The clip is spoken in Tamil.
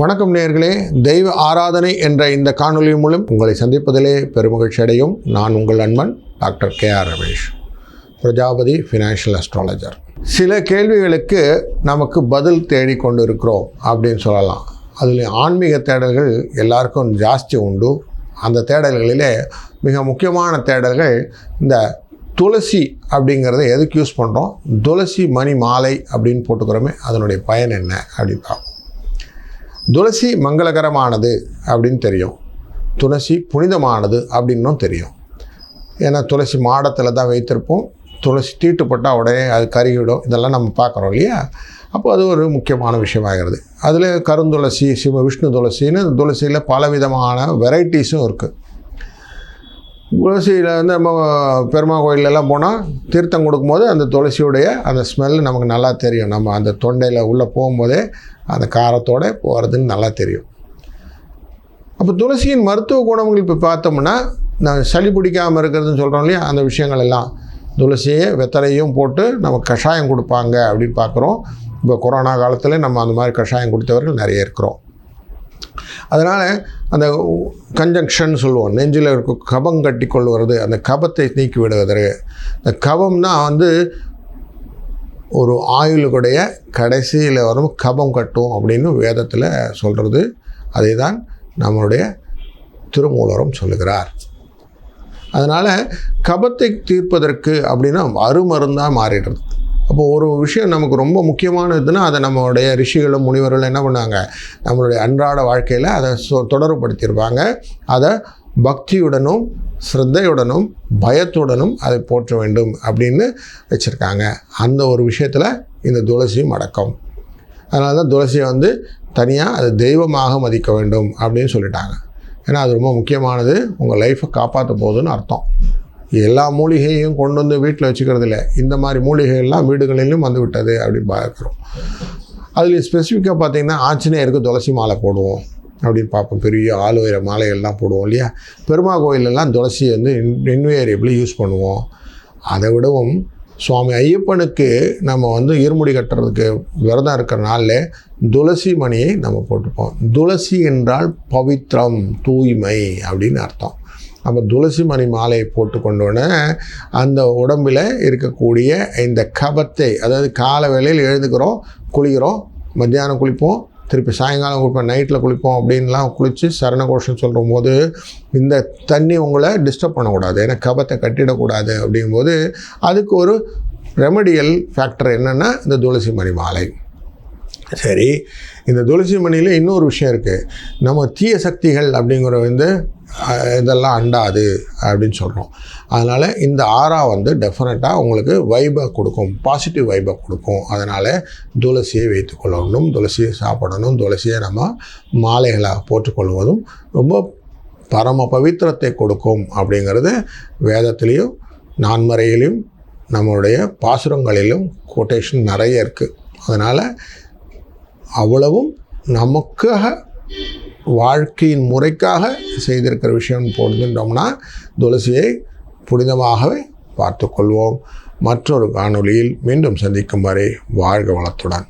வணக்கம் நேயர்களே, தெய்வ ஆராதனை என்ற இந்த காணொலி மூலம் உங்களை சந்திப்பதிலே பெருமகிழ்ச்சி அடையும் நான் உங்கள் நண்பன் doctor KR. Ramesh, Prajapati financial astrologer. சில கேள்விகளுக்கு நமக்கு பதில் தேடிக்கொண்டு இருக்கிறோம் அப்படின்னு சொல்லலாம். அதில் ஆன்மீக தேடல்கள் எல்லாருக்கும் ஜாஸ்தி உண்டு. அந்த தேடல்களிலே மிக முக்கியமான தேடல்கள் இந்த துளசி அப்படிங்கிறத எதுக்கு யூஸ் பண்ணுறோம், துளசி மணி மாலை அப்படின்னு போட்டுக்கிறோமே, அதனுடைய பயன் என்ன அப்படின்னு பார்ப்போம். துளசி மங்களகரமானது அப்படின்னு தெரியும், துளசி புனிதமானது அப்படின்னும் தெரியும். ஏன்னா துளசி மாடத்தில் தான் வைத்திருப்போம், துளசி தீட்டுப்பட்டால் உடனே அது கருகிவிடும், இதெல்லாம் நம்ம பார்க்குறோம் இல்லையா. அப்போ அது ஒரு முக்கியமான விஷயமாகிறது. அதில் கருந்துளசி, விஷ்ணு துளசின்னு துளசியில் பலவிதமான வெரைட்டிஸும் இருக்குது. துளசியில் வந்து நம்ம பெருமா கோயிலெல்லாம் போனால் தீர்த்தம் கொடுக்கும்போது அந்த துளசியுடைய அந்த ஸ்மெல் நமக்கு நல்லா தெரியும். நம்ம அந்த தொண்டையில் உள்ளே போகும்போதே அந்த காரத்தோடு போகிறதுன்னு நல்லா தெரியும். அப்போ துளசியின் மருத்துவ குணங்கள் இப்போ பார்த்தோம்னா, நான் சளி பிடிக்காமல் இருக்கிறதுன்னு சொல்கிறோம் இல்லையா, அந்த விஷயங்கள் எல்லாம் துளசியை வெத்தலையும் போட்டு நம்ம கஷாயம் கொடுப்பாங்க அப்படின்னு பார்க்குறோம். இப்போ கொரோனா காலத்தில் நம்ம அந்த மாதிரி கஷாயம் கொடுத்தவர்கள் நிறைய இருக்கிறோம். அதனால் அந்த கன்ஜங்ஷன் சொல்லுவோம், நெஞ்சில் இருக்க கபம் கட்டி கொள்வது, அந்த கபத்தை நீக்கி விடுவதற்கு. இந்த கபம்னா வந்து ஒரு ஆயுளுடைய கடைசியில் வரும் கபம் கட்டும் அப்படின்னு வேதத்தில் சொல்கிறது. அதை தான் நம்மளுடைய திருமூலரும் சொல்லுகிறார். அதனால் கபத்தை தீர்ப்பதற்கு அப்படின்னா அருமருந்தாக மாறிடுறது. அப்போ ஒரு விஷயம் நமக்கு ரொம்ப முக்கியமானதுன்னா அதை நம்மளுடைய ரிஷிகளும் முனிவர்களும் என்ன பண்ணாங்க, நம்மளுடைய அன்றாட வாழ்க்கையில் அதை தொடர்புபடுத்தியிருப்பாங்க. அதை பக்தியுடனும் ஸ்ரத்தையுடனும் பயத்துடனும் அதை போற்ற வேண்டும் அப்படின்னு வச்சுருக்காங்க. அந்த ஒரு விஷயத்தில் இந்த துளசியும் அடக்கம். அதனால தான் துளசியை வந்து தனியாக அது தெய்வமாக மதிக்க வேண்டும் அப்படின்னு சொல்லிட்டாங்க. ஏன்னா அது ரொம்ப முக்கியமானது, உங்கள் லைஃப்பை காப்பாற்ற போகுதுன்னு அர்த்தம். எல்லா மூலிகையும் கொண்டு வந்து வீட்டில் வச்சுக்கிறது இல்லை, இந்த மாதிரி மூலிகைகள்லாம் வீடுகளிலும் வந்து விட்டது அப்படின்னு பார்க்குறோம். அதில் ஸ்பெசிஃபிக்காக பார்த்திங்கன்னா ஆஞ்சநேயருக்கு துளசி மாலை போடுவோம் அப்படின்னு பார்ப்போம். பெரிய ஆளுயர மாலைகள்லாம் போடுவோம் இல்லையா. பெருமா கோயிலெல்லாம் துளசி வந்து இன்வேரியபிளி யூஸ் பண்ணுவோம். அதை விடவும் சுவாமி ஐயப்பனுக்கு நம்ம வந்து இருமுடி கட்டுறதுக்கு விரதம் இருக்கிற நாளில் துளசி மணியை நம்ம போட்டுப்போம். துளசி என்றால் பவித்ரம், தூய்மை அப்படின்னு அர்த்தம். நம்ம துளசி மணி மாலையை போட்டு கொண்டோன்னே அந்த உடம்பில் இருக்கக்கூடிய இந்த கபத்தை, அதாவது காலை வேளையில் எழுந்துக்கிறோம், குளிக்கிறோம், மத்தியானம் குளிப்போம், திருப்பி சாயங்காலம் குளிப்போம், நைட்டில் குளிப்போம் அப்படின்லாம் குளித்து சரணகோஷம் சொல்கிற போது இந்த தண்ணி உங்களை டிஸ்டர்ப் பண்ணக்கூடாது, ஏன்னா கபத்தை கட்டிடக்கூடாது. அப்படிங்கும்போது அதுக்கு ஒரு ரெமடியல் ஃபேக்டர் என்னென்னா இந்த துளசி மணி மாலை. சரி, இந்த துளசி மணியில் இன்னொரு விஷயம் இருக்குது. நம்ம தீய சக்திகள் அப்படிங்கிற வந்து இதெல்லாம் அண்டாது அப்படின்னு சொல்கிறோம். அதனால் இந்த ஆரா வந்து டெஃபினட்டாக உங்களுக்கு வைபை கொடுக்கும், பாசிட்டிவ் வைபை கொடுக்கும். அதனால் துளசியை வைத்துக்கொள்ளணும், துளசியை சாப்பிடணும், துளசியை நம்ம மாலைகளாக போட்டுக்கொள்வதும் ரொம்ப பரம பவித்திரத்தை கொடுக்கும் அப்படிங்கிறது வேதத்திலையும் நான்மறையிலையும் நம்மளுடைய பாசுரங்களிலும் கோட்டேஷன் நிறைய இருக்குது. அதனால் அவ்வளவும் நமக்காக வாழ்க்கையின் முறைக்காக செய்திருக்கிற விஷயம் போடுகின்றோம்னா துளசியை புனிதமாகவே பார்த்து கொள்வோம். மற்றொரு காணொளியில் மீண்டும் சந்திக்கும் வரை வாழ்க வளத்துடன்.